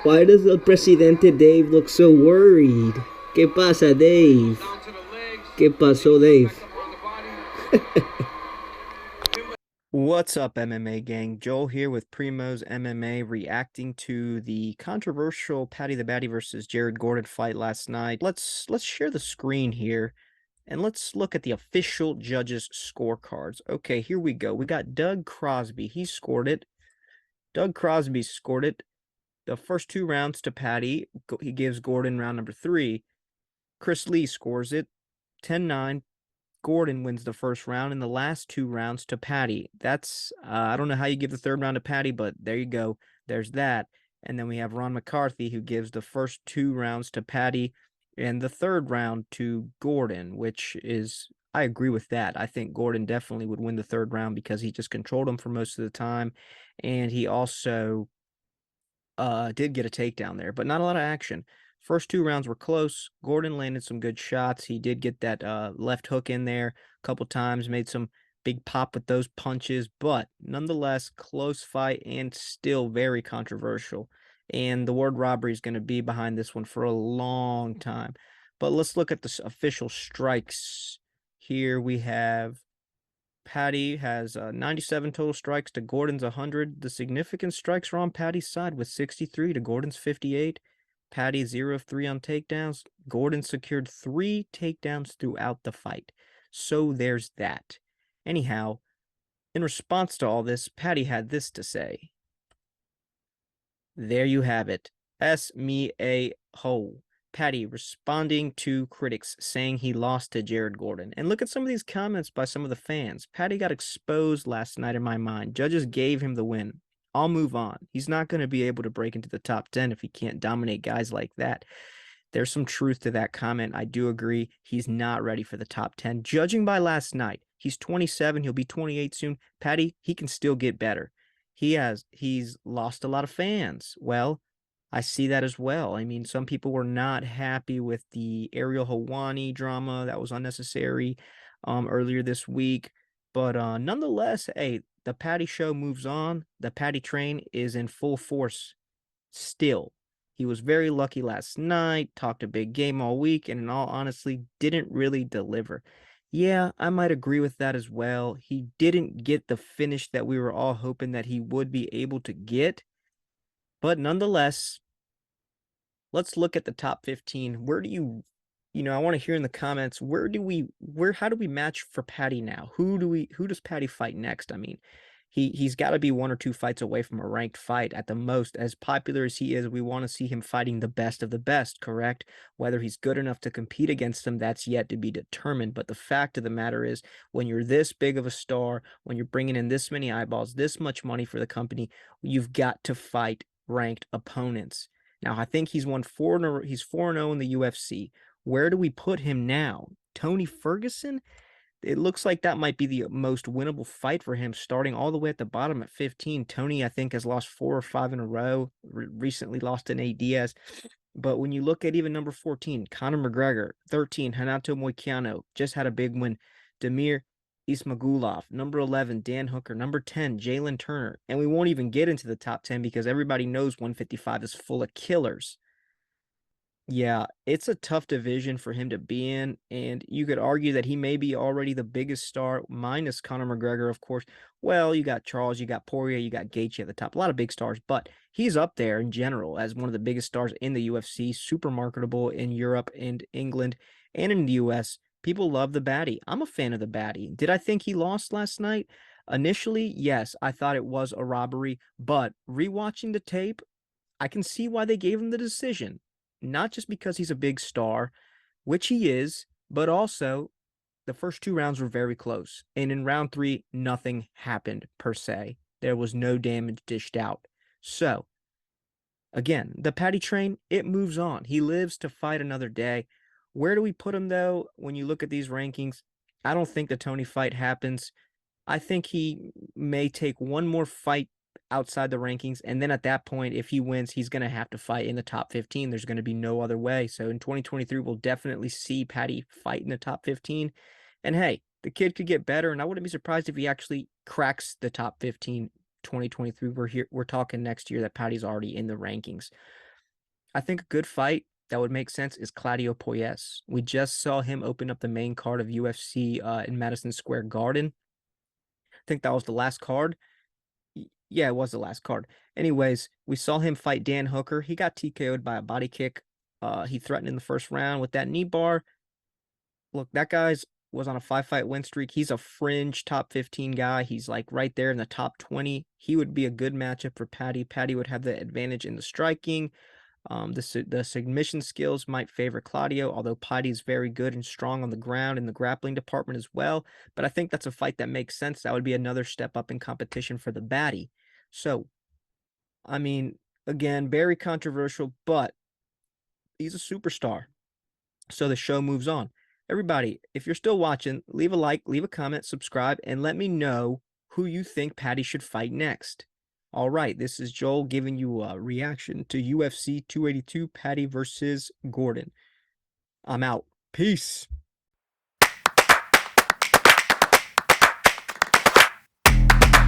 Why does El Presidente Dave look so worried? ¿Qué pasa, Dave? ¿Qué pasó, Dave? What's up, MMA gang? Joel here with Primo's MMA, reacting to the controversial Paddy the Baddy versus Jared Gordon fight last night. Let's share the screen here and let's look at the official judges' scorecards. Okay, here we go. We got Doug Crosby. He scored it. Doug Crosby scored it. The first two rounds to Paddy. He gives Gordon round number 3. Chris Lee scores it 10-9. Gordon wins the first round, and the last two rounds to Paddy. That's I don't know how you give the third round to Paddy, but there you go. There's that. And then we have Ron McCarthy, who gives the first two rounds to Paddy and the third round to Gordon, which is, I agree with that. I think Gordon definitely would win the third round because he just controlled him for most of the time, and he also did get a takedown there, but not a lot of action. First two rounds were close. Gordon landed some good shots. He did get that left hook in there a couple times, made some big pop with those punches, but nonetheless, close fight and still very controversial. And the word robbery is going to be behind this one for a long time. But let's look at the official strikes. Here we have Paddy has 97 total strikes to Gordon's 100. The significant strikes are on Paddy's side with 63 to Gordon's 58. Paddy 0 of 3 on takedowns. Gordon secured 3 takedowns throughout the fight. So there's that. Anyhow, in response to all this, Paddy had this to say. There you have it. S me a ho. Paddy responding to critics saying he lost to Jared Gordon. And look at some of these comments by some of the fans. Paddy got exposed last night in my mind. Judges gave him the win. I'll move on. He's not going to be able to break into the top 10 if he can't dominate guys like that. There's some truth to that comment. I do agree. He's not ready for the top 10. Judging by last night, he's 27. He'll be 28 soon. Paddy, he can still get better. He's lost a lot of fans. Well, I see that as well. I mean, some people were not happy with the Ariel Helwani drama that was unnecessary earlier this week. But nonetheless, hey, the Paddy show moves on. The Paddy train is in full force still. He was very lucky last night, talked a big game all week, and in all honesty, didn't really deliver. Yeah, I might agree with that as well. He didn't get the finish that we were all hoping that he would be able to get. But nonetheless, let's look at the top 15. Where do I want to hear in the comments, how do we match for Paddy now? Who does Paddy fight next? I mean, he's got to be 1 or 2 fights away from a ranked fight at the most. As popular as he is, we want to see him fighting the best of the best, correct? Whether he's good enough to compete against them, that's yet to be determined. But the fact of the matter is, when you're this big of a star, when you're bringing in this many eyeballs, this much money for the company, you've got to fight ranked opponents. Now, I think he's 4-0 in the UFC. Where do we put him now? Tony Ferguson? It looks like that might be the most winnable fight for him, starting all the way at the bottom at 15. Tony, I think, has lost 4 or 5 in a row, recently lost to Nate Diaz. But when you look at even number 14, Conor McGregor, 13, Renato Moicano, just had a big win. Damir Ismagulov, number 11, Dan Hooker, number 10, Jalen Turner. And we won't even get into the top 10 because everybody knows 155 is full of killers. Yeah, it's a tough division for him to be in, and you could argue that he may be already the biggest star, minus Conor McGregor, of course. Well, you got Charles, you got Poirier, you got Gaethje at the top, a lot of big stars, but he's up there in general as one of the biggest stars in the UFC, super marketable in Europe and England and in the US. People love the baddie. I'm a fan of the baddie. Did I think he lost last night? Initially, yes, I thought it was a robbery, but rewatching the tape, I can see why they gave him the decision. Not just because he's a big star, which he is, but also the first 2 rounds were very close. And in round 3, nothing happened per se. There was no damage dished out. So, again, the Paddy train, it moves on. He lives to fight another day. Where do we put him, though, when you look at these rankings? I don't think the Tony fight happens. I think he may take one more fight outside the rankings, and then at that point, if he wins, he's going to have to fight in the top 15. There's going to be no other way. So in 2023, we'll definitely see Paddy fight in the top 15. And hey, the kid could get better, and I wouldn't be surprised if he actually cracks the top 15 2023. We're talking next year that Paddy's already in the rankings. I think a good fight that would make sense is Claudio Puelles. We just saw him open up the main card of UFC in Madison Square Garden. I think that was the last card. Yeah, it was the last card. Anyways, we saw him fight Dan Hooker. He got TKO'd by a body kick. He threatened in the first round with that knee bar. Look, that guy's was on a 5-fight win streak. He's a fringe top 15 guy. He's like right there in the top 20. He would be a good matchup for Paddy. Paddy would have the advantage in the striking. The submission skills might favor Claudio, although Paddy's very good and strong on the ground in the grappling department as well. But I think that's a fight that makes sense. That would be another step up in competition for the baddie. So, I mean, again, very controversial, but he's a superstar. So the show moves on. Everybody, if you're still watching, leave a like, leave a comment, subscribe, and let me know who you think Paddy should fight next. All right, this is Joel giving you a reaction to UFC 282 Paddy versus Gordon. I'm out. Peace.